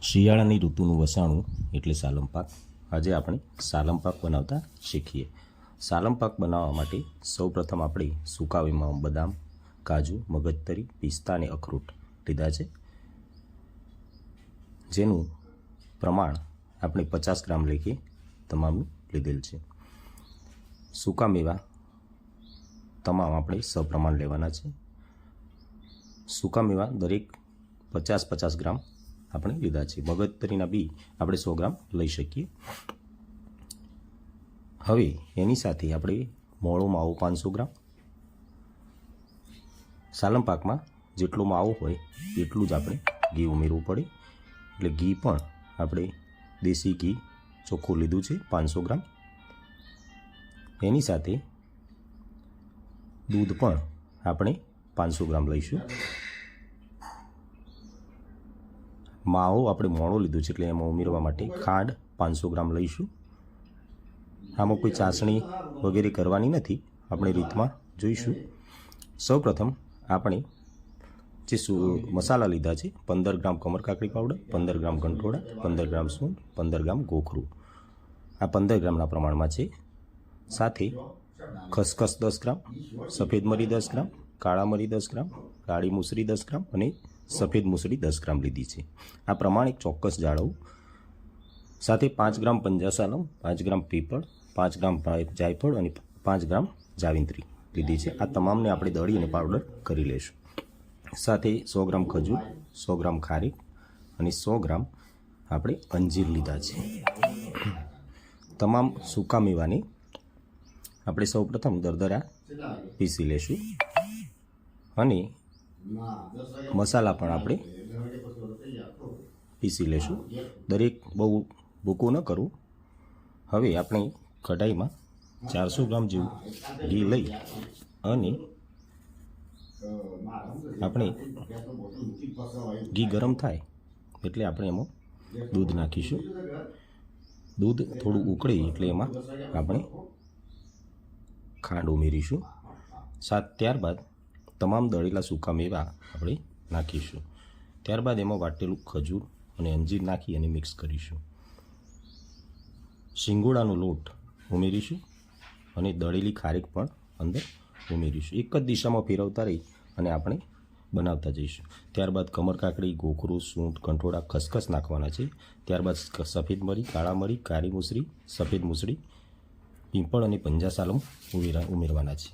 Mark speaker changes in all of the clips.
Speaker 1: શિયાળાની ઋતુનું વસાણું એટલે સાલમ પાક. આજે આપણે સાલમ પાક બનાવતા શીખીએ. સાલમ પાક બનાવવા માટે સૌપ્રથમ આપણે સૂકાવીમાં બદામ, કાજુ, મગજતરી, પિસ્તા અને અખરોટ લીધા છે, જેનું પ્રમાણ આપણે 50 ગ્રામ લેખે તમામનું લીધેલ છે. સૂકા મેવા તમામ આપણે સપ્રમાણ લેવાના છે. સૂકા મેવા દરેક 50-50 ગ્રામ આપણે લીધા છે. મગજતરીના બી આપણે 100 ગ્રામ લઈ શકીએ. હવે એની સાથે આપણે મોળો માવો 500 ગ્રામ. સાલમ પાકમાં જેટલો માવો હોય એટલું જ આપણે ઘી ઉમેરવું પડે, એટલે ઘી પણ આપણે દેશી ઘી ચોખ્ખું લીધું છે 500 ગ્રામ. એની સાથે દૂધ પણ આપણે 500 ગ્રામ લઈશું. માવો આપણે મોળો લીધું છે એટલે એમાં ઉમેરવા માટે ખાંડ 500 ગ્રામ લઈશું. આમાં કોઈ ચાસણી વગેરે કરવાની નથી, આપણે રીતમાં જોઈશું. સૌપ્રથમ આપણે જે મસાલા લીધા છે 15 ગ્રામ કમરકાકડી પાવડર, 15 ગ્રામ ગંઠોડા, 15 ગ્રામ સૂંઠ, 15 ગ્રામ ગોખરું, આ 15 ગ્રામના પ્રમાણમાં છે. સાથે ખસખસ 10 ગ્રામ, સફેદ મરી 10 ગ્રામ, કાળા મરી 10 ગ્રામ, કાળી મુસરી 10 ગ્રામ અને સફેદ મુસળી 10 ગ્રામ લીધી છે. આ પ્રમાણ એક ચોક્કસ જાળવવું. સાથે 5 ગ્રામ પંજાસાલમ, 5 ગ્રામ પીપળ, 5 ગ્રામ જાયફળ અને 5 ગ્રામ જાવિત્રી લીધી છે. આ તમામને આપણે દળી અને પાવડર કરી લઈશું. સાથે 100 ગ્રામ ખજૂર, 100 ગ્રામ ખારીક અને 100 ગ્રામ આપણે અંજીર લીધા છે. તમામ સૂકા મેવાને આપણે સૌપ્રથમ દરદરા પીસી લેશું અને મસાલા પણ આપણે પીસી લેશું. દરેક બહુ ભૂકું ન કરવું. હવે આપણે કઢાઈમાં 400 ગ્રામ જેવું ઘી લઈ અને આપણે ઘી ગરમ થાય એટલે આપણે એમાં દૂધ નાખીશું. દૂધ થોડું ઉકળે એટલે એમાં આપણે ખાંડ ઉમેરીશું. ત્યારબાદ તમામ દળેલા સૂકા મેવા આપણે નાખીશું. ત્યારબાદ એમાં વાટેલું ખજૂર અને અંજીર નાખી અને મિક્સ કરીશું. શિંગોડાનો લોટ ઉમેરીશું અને દળેલી ખારીક પણ અંદર ઉમેરીશું. એક જ દિશામાં ફેરવતા રહી અને આપણે બનાવતા જઈશું. ત્યારબાદ કમરકાકડી, ગોખરું, સૂંઠ, કંઠોળા, ખસખસ નાખવાના છે. ત્યારબાદ સફેદ મરી, કાળા મરી, કાળી મુસરી, સફેદ મુસળી, પીંપળ અને પંજાસાલમ ઉમેરવાના છે.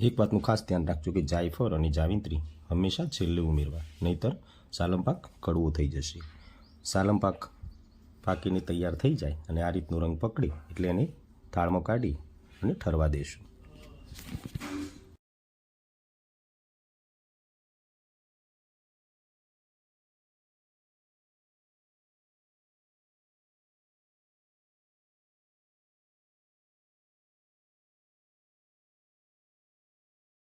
Speaker 1: એક વાતનું ખાસ ધ્યાન રાખજો કે જાયફળ અને જાવિત્રી હંમેશા છેલ્લે ઉમેરવા, નહીંતર સાલમ પાક કડવો થઈ જશે. સાલમ પાક પાકીને તૈયાર થઈ જાય અને આ રીતનો રંગ પકડે એટલે એને થાળમાં કાઢી અને ઠરવા દેશું.